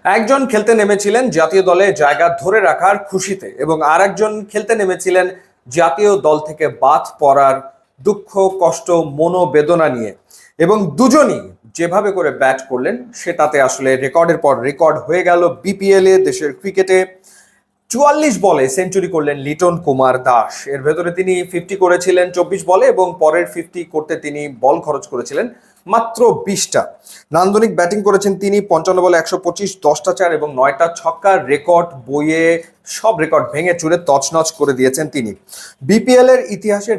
একজন খেলতে নেমেছিলেন জাতীয় দলে জায়গা ধরে রাখার খুশিতে এবং আর একজন খেলতে নেমেছিলেন জাতীয় দল থেকে বাদ পড়ার দুঃখ কষ্ট মনোবেদনা নিয়ে। এবং দুজনই যেভাবে করে ব্যাট করলেন সেটাতে আসলে রেকর্ডের পর রেকর্ড হয়ে গেল বিপিএল এ দেশের ক্রিকেটে। ৪৪ বলে সেঞ্চুরি করলেন লিটন কুমার দাস। এর ভেতরে তিনি 50 করেছিলেন ২৪ বলে এবং পরের 50 করতে তিনি বল খরচ করেছিলেন মাত্র ২০টা। নান্দনিক ব্যাটিং করেছেন তিনি, ৫৫ বলে ১২৫, ১০টা চার এবং ৯টা ছক্কার রেকর্ড বইয়ে সব রেকর্ড ভেঙে চুরে তছনছ করে দিয়েছেন তিনি। বিপিএল এর ইতিহাসের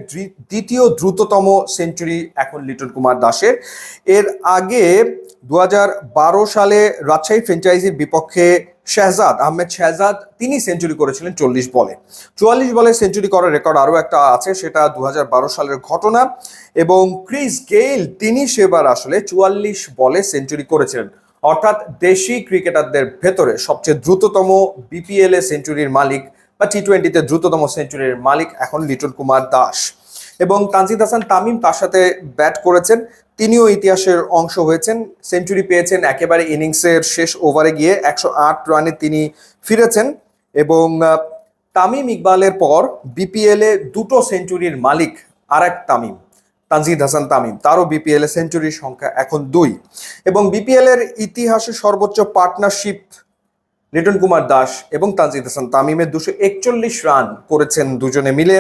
দ্বিতীয় দ্রুততম সেঞ্চুরি এখন লিটন কুমার দাসের। এর আগে ২০১২ সালে রাজশাহী ফ্র্যাঞ্চাইজির বিপক্ষে আহমেদ শেহজাদ তিনি সেঞ্চুরি করেছিলেন ৪০ বলে। ৪৪ বলে সেঞ্চুরি করার রেকর্ড আরও একটা আছে, সেটা ২০১২ সালের ঘটনা। এবং ক্রিস গেইল তিনি সেবার আসলে ৪৪ বলে সেঞ্চুরি করেছিলেন। অর্থাৎ দেশি ক্রিকেটারদের ভেতরে সবচেয়ে দ্রুততম বিপিএল এ সেঞ্চুরির মালিক বা টি-20-তে দ্রুততম সেঞ্চুরির মালিক এখন লিটন কুমার দাস। এবং তানজিদ হাসান তামিম তার সাথে ব্যাট করেছেন, তিনিও ইতিহাসের অংশ হয়েছেন। সেঞ্চুরি পেয়েছেন একেবারে ইনিংসের শেষ ওভারে গিয়ে ১০৮ রানে তিনি ফিরেছেন। এবং তামিম ইকবালের পর বিপিএল এ দুটো সেঞ্চুরির মালিক আর এক তামিম, তানজিদ হাসান তামিম, তারও বিপিএল এ সেঞ্চুরির সংখ্যা এখন ২। এবং বিপিএল এর ইতিহাসে সর্বোচ্চ পার্টনারশিপ লিটন কুমার দাস এবং তানজিদ হাসান তামিমের ২৪১ রান করেছেন দুজনে মিলে।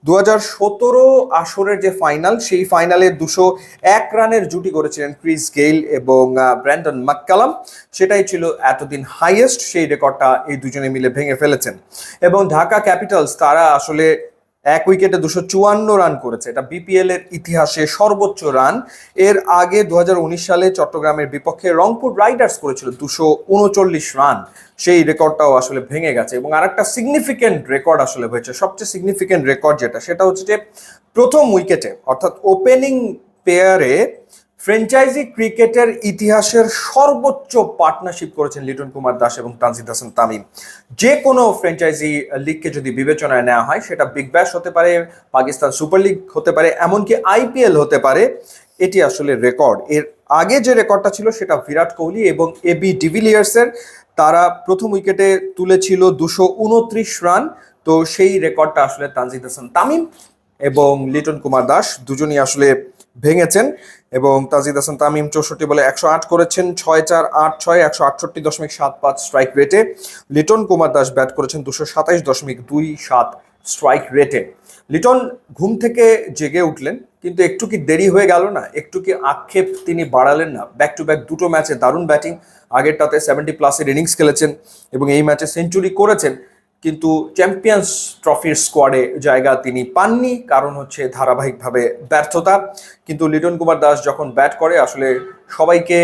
২০১৭ আসরের যে ফাইনাল, সেই ফাইনালে ২০১ রানের জুটি করেছিলেন ক্রিস গেইল এবং ব্র্যান্ডন ম্যাককালাম। সেটাই ছিল এতদিন হাইয়েস্ট, সেই রেকর্ডটা এই দুজনে মিলে ভেঙে ফেলেছেন। এবং ঢাকা ক্যাপিটালস তারা আসলে এক উইকেটে ২৫৪ রান করেছে, এটা বিপিএল এর ইতিহাসে সর্বোচ্চ রান। এর আগে ২০১৯ সালে চট্টগ্রামের বিপক্ষে রংপুর রাইডার্স করেছিল ২৩৯ রান, সেই রেকর্ডটাও আসলে ভেঙে গেছে। এবং আরেকটা সিগনিফিকেন্ট রেকর্ড আসলে হয়েছে, সবচেয়ে সিগনিফিকেন্ট রেকর্ড সেটা হচ্ছে যে প্রথম উইকেটে অর্থাৎ ওপেনিং পেয়ারে ফ্র্যাঞ্চাইজি ক্রিকেটের ইতিহাসের সর্বোচ্চ পার্টনারশিপ করেছেন লিটন কুমার দাস এবং তানজিদ হাসান তামিম। যে কোনো ফ্র্যাঞ্চাইজি লিগকে যদি বিবেচনায় নেওয়া হয়, সেটা বিগ ব্যাশ হতে পারে, পাকিস্তান সুপার লিগ হতে পারে, এমনকি আইপিএল হতে পারে, এটি আসলে রেকর্ড। এর আগে যে রেকর্ডটা ছিল সেটা বিরাট কোহলি এবং এবি ডিভিলিয়ার্সের, তারা প্রথম উইকেটে তুলেছিল ২২৯ রান। তো সেই রেকর্ডটা আসলে তানজিদ হাসান তামিম এবং লিটন কুমার দাস দুজনই আসলে ভেঙেছেন। এবং তানজিদ হাসান তামিম ৬৪ বলে ১০৮ করেছেন, ৬-৪, ৮-৬, ১৬৮.৭৫ স্ট্রাইক রেটে। লিটন কুমার দাস ব্যাট করেছেন ২২৭.২৭ স্ট্রাইক রেটে। লিটন ঘুম থেকে জেগে উঠলেন, কিন্তু একটু কি দেরি হয়ে গেল না? একটু কি আক্ষেপ তিনি বাড়ালেন না? ব্যাক টু ব্যাক দুটো ম্যাচে দারুণ ব্যাটিং, আগেরটাতে 70+ ইনিংস খেলেছেন এবং এই ম্যাচে সেঞ্চুরি করেছেন, কিন্তু চ্যাম্পিয়ন্স ট্রফির স্কোয়াডে জায়গা তিনি পাননি, কারণ হচ্ছে ধারাবাহিকভাবে ব্যর্থতা। কিন্তু লিটন কুমার দাস যখন ব্যাট করে আসলে সবাইকে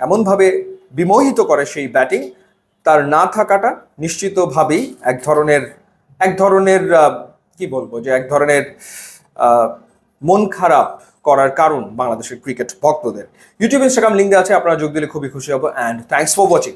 এমনভাবে বিমোহিত করে সেই ব্যাটিং, তার না থাকাটা নিশ্চিতভাবেই এক ধরনের কি বলবো, যে এক ধরনের মন খারাপ করার কারণ বাংলাদেশের ক্রিকেট ভক্তদের। ইউটিউব ইনস্টাগ্রাম লিঙ্ক দেওয়া আছে, আপনারা যোগ দিলে খুবই খুশি হব। And thanks for watching.